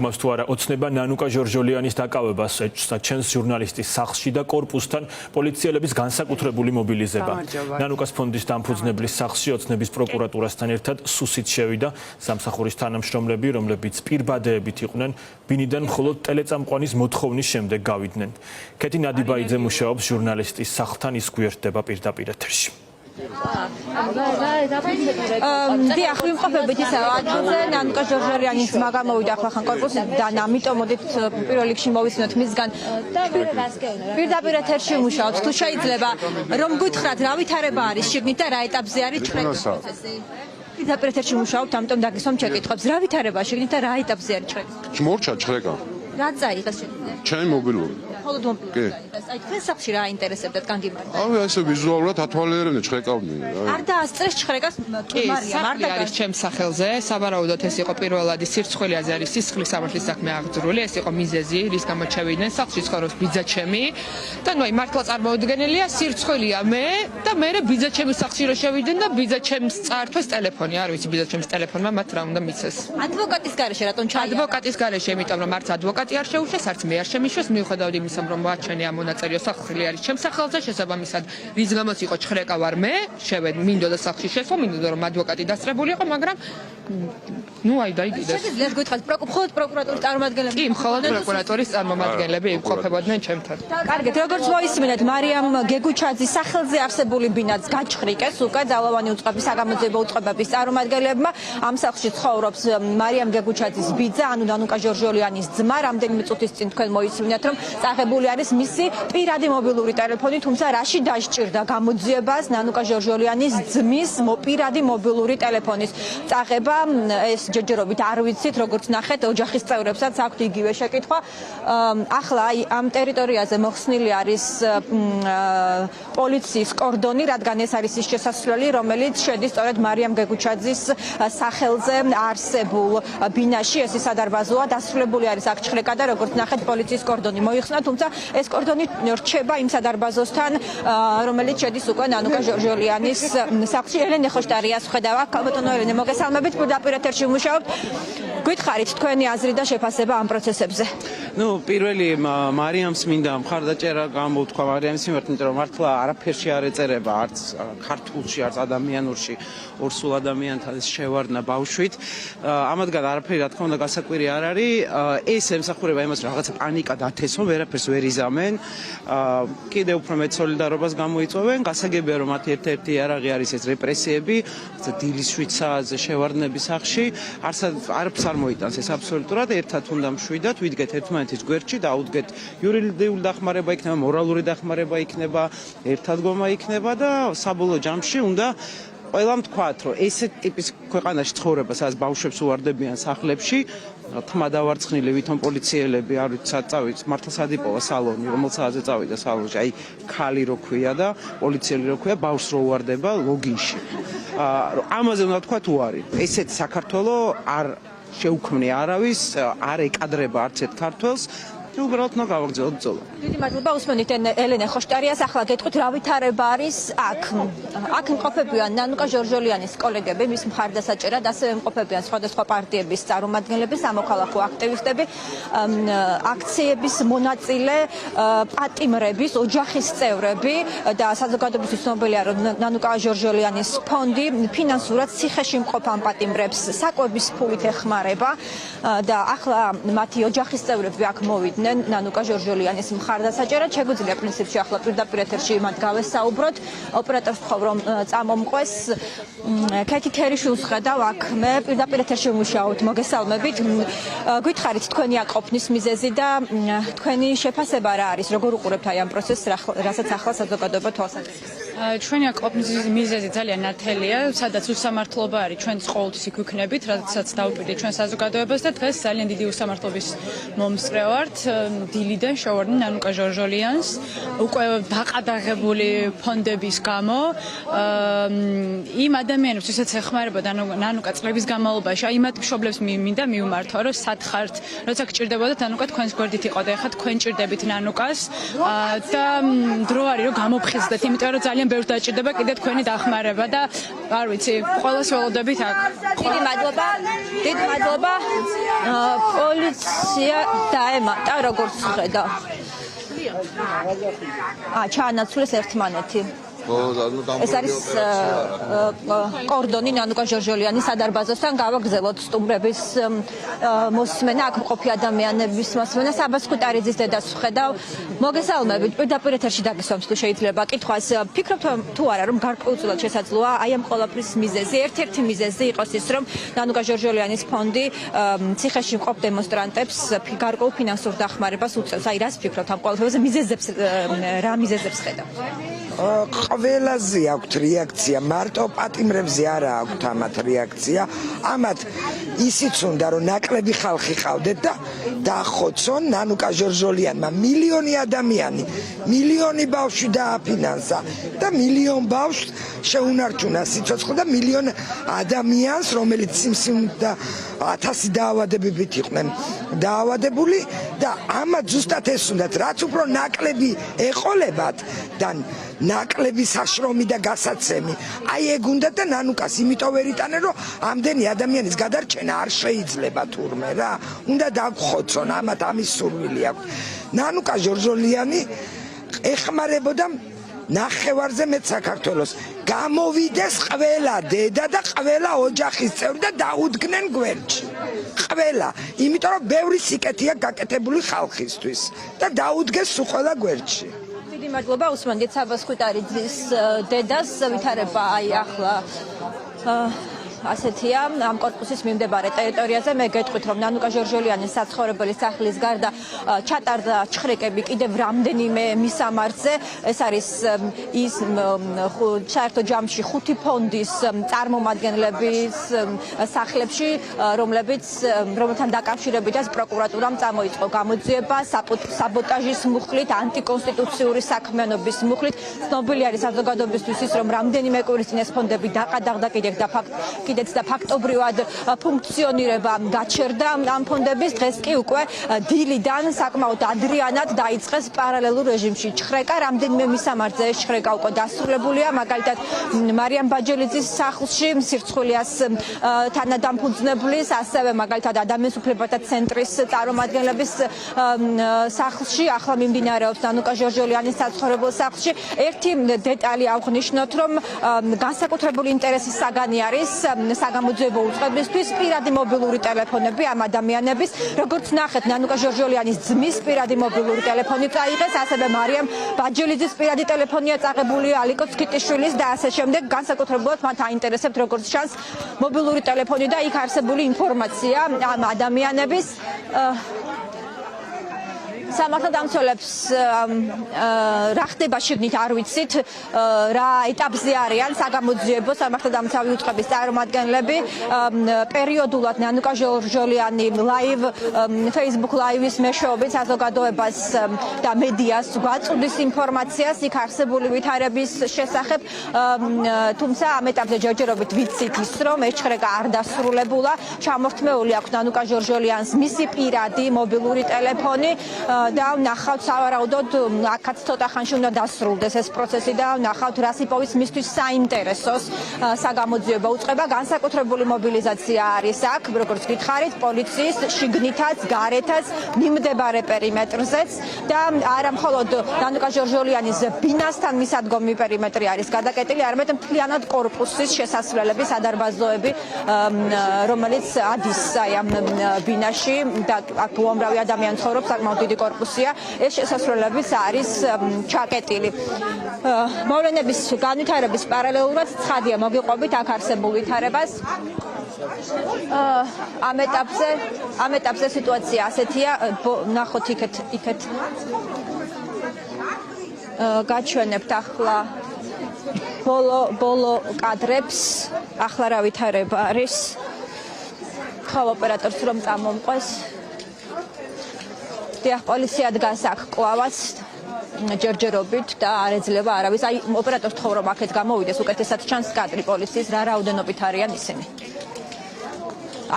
მას თუ არა ოცნება ნანუკა ჟორჟოლიანის დაკავებას საჩენს ჟურნალისტის სახლში და კორპუსთან პოლიციელების განსაკუთრებული მობილიზება. ნანუკას ფონდის დამფუძნებლის სახლში ოცნების პროკურატურასთან ერთად სუსით შევიდა სამსახურის თანამშრომლები, რომლებიც პირბადეებით იყვნენ, ბინიდან მხოლოდ ტელეწამყვანის მოთხოვნის შემდეგ გავიდნენ. კეთი ნადიბაიძე მუშაობს ჟურნალისტის სახლთან, ის გვერდება პირდაპირ ეთერში. დიახ, ვიმყოფებით ისე ადგილზე, ნანუკა ჟორჟოლიანის ძმა გამოვიდა ახლა კორპუსიდან, ამიტომ მოდით პირველ რიგში მოვისმინოთ მისგან და პირდაპირ ეთერში მუშაობთ. თუ შეიძლება რომ გითხრათ, რა ვითარება არის შიგნით და რა ეტაპზე არის ჩხრეკის პროცესი? პირდაპირ ეთერში მუშაობთ, ამიტომ დაგისვამ შეკითხვებს. რა ვითარებაა შიგნით და რა ეტაპზე არის ჩხრეკის? მორჩა ჩხრეკა. რა წაიღეს შეგიძლია? ჩემი მობილური. მხოლოდ მობილური. აი თქვენ სახლში რა აინტერესებდათ კანდიდატს? ესე ვიზუალურად ათვალიერებდნენ ჩხრეკავდნენ. არ დაასწრეს ჩხრეკას მარიამ, არ არის ჩემს სახელზე. საბარაუდოდ ეს იყო პირველადი სირცხვილიაზე არის სისხლის სამართლის საქმე აღძრული. ეს იყო მიზეზი, რის გამოც შევიდნენ სახლში ცხოვრობს ბიძაჩემი. და ნუ აი მართლა წარმოუდგენელია, სირცხვილია მე და მე ბიძაჩემის სახლში რო შევიდნენ და ბიძაჩემს წაართვეს ტელეფონი. არ ვიცი ბიძაჩემის ტელეფონმა მათ რა უნდა მიცეს. ადვოკატის გარეშე რატომ ჩაია? ადვოკატის გარეშე, იმიტომ რომ არც ადვოკატი არ შეუშვეს, არც მე არ შემიშვეს, მიუხედავად იმისა, რომ ვაჩვენე ამ მონაწერიო სახლი არის ჩემს სახელზე, შესაბამისად, რის გამოც იყო ჩხრეკა ვარ მე, მინდოდა სახლში შესვლა, მინდოდა რომ ადვოკატი დასწრებული იყო, მაგრამ ნუ აი დაიგიდეს. შეგიძლიათ გითხრათ, მხოლოდ პროკურატურის წარმომადგენლები? კი, მხოლოდ პროკურატურის წარმომადგენლები იმყოფებოდნენ ჩემთან. კარგით, როგორც მოისმინეთ, მარიამ გეგუჩაძის სახელზე არსებული ბინაც გაჩხრიკეს უკვე ძალოვანი უწყების საგამოძიებო უწყებების წარმომადგენლებმა. ამ სახლში ცხოვრობს მარიამ გეგუჩაძის ბიძა, ანუ ნანუკა ჟორჟოლიანის ძმა. რამდენიმე წუთის წინ თქვენ მოისმინეთ, რომ წაღებული არის მისი პირადი მობილური ტელეფონი, თუმცა რაში დასჭირდა გამოძიებას ნანუკა ჟორჟოლიანის ძმის პირადი მობილური ტელეფონის წაღება. ეს ჯერჯერობით არ ვიცით, როგორც ნახეთ, ოჯახის წევრებსაც აქვთ იგივე შეკითხვა. ახლა აი ამ ტერიტორიაზე მოხსნილი არის პოლიციის კორდონი, რადგან ეს არის ის შესასვლელი, რომელიც შედის სწორედ მარიამ გეგუჩაძის სახელზე არსებულ ბინაში. ეს სადარბაზოა, დასრულებული არის აქ ჩხრეკა და როგორც ნახეთ, პოლიციის კორდონი მოიხსნა, თუმცა ეს კორდონი რჩება იმ სადარბაზოსთან, რომელიც შედის უკვე ნანუკა ჟორჟოლიანის სახლში. ელენე ხოშტარიას ხედავ აქ, ბატონო ელენე, მოგესალმებით, პირდაპირ ეთერში მუშაობთ. გითხარით თქვენი აზრი და შეფასება ამ პროცესებზე? პირველი მარიამს მინდა მხარდაჭერა გამოვთქვა მარიამის მიმართ, იმიტომ რომ მართლა არაფერში არ ეწერება, არც ქართულში, არც ადამიანურში, ორსულ ადამიანთან შევარდნა ბავშვით. ამათგან არაფერი რა თქმა უნდა გასაკვირი არ არის. ეს ემსახურება იმას, რომ რაღაცა პანიკა დათესონ, ვერაფერს ვერ იზამენ. კიდევ უფრო მეტ სოლიდარობას გამოიწვევენ. გასაგებია, რომ მათი ერთ-ერთი იარაღი არის ეს რეპრესიები, დილის 7 საათზე შევარდნების სახში. არაფერს არ მოიტანს ეს აბსოლუტურად. ერთად უნდა მშვიდად, ვიდგეთ ერთმანეთის გვერდში, დაუდგეთ იურიდიული დახმარება იქნება, მორალური დახმარება იქნება, ერთადგომა იქნება და საბოლოო ჯამში უნდა ყველამ თქვათ, რომ ესეთ ტიპის ქვეყანაში ცხოვრება, სადაც ბავშვებს უვარდებიან სახლებში, თმა დავარცხნილი ვითომ პოლიციელები, არ ვიცი, სად წავით, მართლა სად იპოვა სალონი, რომელ საათზე წავიდა სალონში, აი ქალი რო ქვია და პოლიციელი რო ქვია, ბავშვს რო უვარდება ლოგინში. ამაზე უნდა თქვათ უარი. ესეთ საქართველოს არ შეუქმნია არავის, არ ეკადრება არც ერთ ქართველს. უბრალოდ უნდა გავაგრძელოთ ბრძოლა. დიდი მადლობა, უსმენით ელენე ხოშტარიას. ახლა გეტყვით, რა ვითარება არის აქ? აქ იმყოფებიან ნანუკა ჟორჟოლიანის კოლეგები, მის მხარდასაჭერად, ასევე იმყოფებიან სხვადასხვა პარტიების წარმომადგენლები, სამოქალაქო აქტივისტები, აქციების მონაწილე, პატიმრების, ოჯახის წევრები და საზოგადოებისთვის ცნობილია, რომ ნანუკა ჟორჟოლიანის ფონდი ფინანსურად ციხეში მყოფ ამ პატიმრებს საკვების ფულით ეხმარება და ახლა მათი ოჯახის წევრები აქ მოვიდნენ ნანუკა ჟორჟოლიანის მხარდასაჭერად. შეგვიძლია პრინციპში ახლა პირდაპირ ეთერში მათ გავესაუბროთ. ოპერატორს ვთხოვ, რომ წამომყვეს. კეთი ქერიშვილს ხედავ აქ, მე პირდაპირ ეთერში ვმუშაობთ. მოგესალმებით. გითხარით თქვენი აქ ყოფნის მიზეზი და თქვენი შეფასება რა არის? როგორ უყურებთ აი ამ პროცესს, რასაც ახლა საზოგადოება თვალს აკეთებს? ჩვენი აქ ყოფნის მიზეზი ძალიან ნათელია, სადაც უსამართლობა არის, ჩვენც ყოველთვის იქ ვიქნებით, რადგანაც დავუპირდით ჩვენ საზოგადოებას და დღეს ძალიან დიდი უსამართლობის მომსწრე ვართ. დილიდან შევარდნი ნანუკა ჟორჟოლიანს, უკვე დაყადაღებული ფონდების გამო. იმ ადამიანებს, ვისაც ეხმარება ნანუკა წლების განმავლობაში, აი მათ მშობლებს მინდა მივმართვა, რომ სად ხართ, როცა გჭირდებოდათ ნანუკა თქვენს გვერდით იყო და ეხლა თქვენ ჭირდებით ნანუკას და დრო არის რომ გამოფხიზდეთ, იმიტომ რომ ძალიან ბევრს დაჭირდება კიდე თქვენი დახმარება და არ ვიცი, ყველას ველოდებით აქ. დიდი მადლობა. პოლიცია ინფორმაცია დაემატა, როგორც ხედავ. ჩაანაცვლეს ერთმანეთი. ეს არის კორდონი ნანუკა ჟორჟოლიანის სადარბაზოსთან გავაგზავნოთ სტუმრების მოსმენა, აქ მყოფი ადამიანების მოსმენა. საბას ხუტარიძის დედას ვხედავ. მოგესალმებით, პირდაპირ ეთერში დაგისვამთ თუ შეიძლება კითხვას. ფიქრობთ თუ არა რომ გარკვეულწილად შესაძლოა აი ამ ყველაფრის მიზეზი, ერთ-ერთი მიზეზი იყოს ის, რომ ნანუკა ჟორჟოლიანის ფონდი ციხეში მყოფ დემონსტრანტებს გარკვეულ ფინანსურ დახმარებას უწევს. აი რას ფიქრობთ ამ ყველაფერზე, მიზეზებს რა მიზეზებს ხედავთ? ყველაზე აქვთ რეაქცია, მარტო პატიმრებზე არა აქვთ ამათ რეაქცია. ამათ ისიც უნდა რომ ნაკლები ხალხი ყავდეთ და დახოცონ ნანუკა ჟორჟოლიანმა მილიონი ადამიანი, მილიონი ბავშვი დააფინანსა და მილიონ ბავშვს შეუნარჩუნა სიცოცხლე და მილიონ ადამიანს, რომელიც სიმსივნით და 1000 დაავადებებით იყვნენ დაავადებული და ამათ ზუსტად ეს უნდათ, რაც უფრო ნაკლები ეყოლებათ და ნაკლები საშრომი და გასაცემი. აი ეგ უნდა და ნანუკას იმიტომ ვერ იტანენ, რომ ამდენი ადამიანის გადარჩენა არ შეიძლება თურმე რა. უნდა დაგხოცონ, ამათ ამის სურვილი აქვს. ნანუკა ჟორჟოლიანი ეხმარებოდა ნახევარზე მეტ საქართველოს. გამოვიდეს ყველა დედა და ყველა ოჯახის წევრი და დაუდგნენ გვერდში. ყველა, იმიტომ რომ ბევრი სიკეთეა გაკეთებული ხალხისთვის და დაუდგეს სულ ყველა გვერდში. დიდი მადლობა უსმენთ საბას ხუტარიძის დედას ვითარება აი ახლა ასეთია ამ კორპუსის მიმდებარე ტერიტორიაზე. მე გეტყვით რომ ნანუკა ჟორჟოლიანის საცხოვრებელი სახლის გარდა ჩატარდა ჩხრეკები კიდევ რამდენიმე მისამართზე. ეს არის ის საერთო ჯამში 5 ფონდის წარმომადგენლების სახლებში, რომელთან დაკავშირებითაც პროკურატურამ წამოიწყო გამოძიება საბოტაჟის მუხლით, ანტიკონსტიტუციური საქმიანობის მუხლით. ცნობილი არის საზოგადოებისთვის ის, რომ რამდენიმე კვირის წინ ეს ფონდები დაყადაღდა კიდეც და ფაქტობრივად ფუნქციონირება გაჩერდა ამ ფონდების. დღეს კი უკვე დილიდან საკმაოდ ადრიანად დაიწყეს პარალელურ რეჟიმში ჩხრეკა. რამდენიმე მისამართზე ეს ჩხრეკა უკვე დასრულებულია. მაგალითად მარიამ ბაჯელიძის სახლში, სირცხვილიას თანადამფუძნებლის, ასევე მაგალითად ადამიანის უფლებათა ცენტრის წარმომადგენლების სახლში, ახლა მიმდინარეობს ნანუკა ჟორჟოლიანის საცხოვრებელ სახლში. ერთი დეტალი ავღნიშნოთ, რომ განსაკუთრებული ინტერესის საგანი არის საგამოძიებო უწყებისთვის პირადი მობილური ტელეფონები ამ ადამიანების. როგორც ნახეთ, ნანუკა ჟორჟოლიანის ძმის პირადი მობილური ტელეფონი წაიღეს, ასევე მარიამ ბაჯელიძის პირადი ტელეფონია წაღებული, ალიკო ცქიტიშვილის და ასე შემდეგ. განსაკუთრებულად მათ აინტერესებთ როგორც ჩანს მობილური ტელეფონი და იქ არსებული ინფორმაცია ამ ადამიანების. სამართალდამცველებს რა ხდება შიგნით არ ვიცით, რა ეტაპზე არიან საგამოძიებო სამართალდამცავი უწყების წარმომადგენლები. პერიოდულად ნანუკა ჟორჟოლიანი ლაივ Facebook ლაივის მეშვეობით საზოგადოებას და მედიას გვაწვდის ინფორმაციას იქ არსებული ვითარების შესახებ, თუმცა ამ ეტაპზე ჯერჯერობით ვიცით ის, რომ ეს ჩხრეკა არ დასრულებულა. ჩამორთმეული აქვს ნანუკა ჟორჟოლიანს მისი პირადი მობილური ტელეფონი და ნახავთ სავარაუდოდ აქაც ცოტა ხანში უნდა დასრულდეს ეს პროცესი და ნახავთ რასიპოვის მისთვის საინტერესოს საგამოძიებო უწყება. განსაკუთრებული მობილიზაცია არის აქ, როგორც გითხარით, პოლიციის შიგნითაც, გარეთაც, მიმდებარე პერიმეტრზეც და არა მხოლოდ ნანუკა ჟორჟოლიანის ბინასთან მისადგომი პერიმეტრი არის გადაკეტილი, არამედ მთლიანად კორპუსის შესასვლელები, სადარბაზოები, რომელიც ადის აი ამ ბინაში და აქ უამრავი ადამიანი ცხოვრობს, საკმაოდ დიდი კორპუსია, ეს შესასვლელებიც არის ჩაკეტილი. მოვლენების განვითარების პარალელურად ცხადია მოგიყვებით აქ არსებულ ვითარებას. ამ ეტაპზე სიტუაცია ასეთია, ნახოთ იქეთ გაჩვენებთ ახლა ბოლო კადრებს, ახლა რა ვითარება არის. ხავ ოპერატორს რომ წამომყვეს. დიახ, პოლიცია დგას აქ კლავაც ჯერჯერობით და არ ეძლევა არავის. აი ოპერატორს თხოვ რომ აქეთ გამოვიდეს, უკეთესად ჩანს კადრი პოლიციის, რა რაოდენობით არიან ისინი.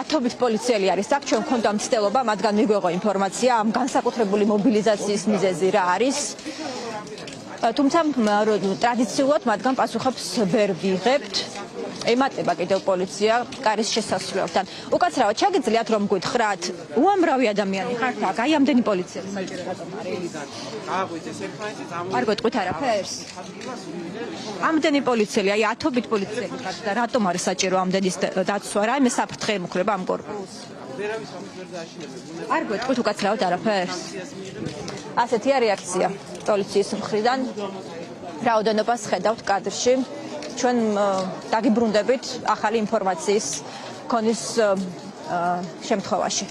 ათობით პოლიციელი არის აქ, ჩვენ გვქონდა მცდელობა მათგან მიგვეღო ინფორმაცია ამ განსაკუთრებული მობილიზაციის მიზეზი რა არის. თუმცა ტრადიციულად მათგან პასუხებს ვერ ვიღებთ. ემატება კიდევ პოლიცია კარის შესასვლელთან. უკაცრავად შეგიძლიათ რომ გითხრათ, უამრავი ადამიანი ხართ აქ, აი ამდენი პოლიცია საჭირო რატომ არის? არ გეტყვით არაფერს? ამდენი პოლიციელი, აი ათობით პოლიციელი ხართ და რატომ არის საჭირო ამდენის დაცვა? რაიმე საფრთხე ემუქრება ამ კორპუსს? არ გეტყვით უკაცრავად არაფერს? ასეთია რეაქცია პოლიციის მხრიდან. რაოდენობას ხედავთ კადრში. ჩვენ დაგიბრუნდებით ახალი ინფორმაციის ქონის შემთხვევაში.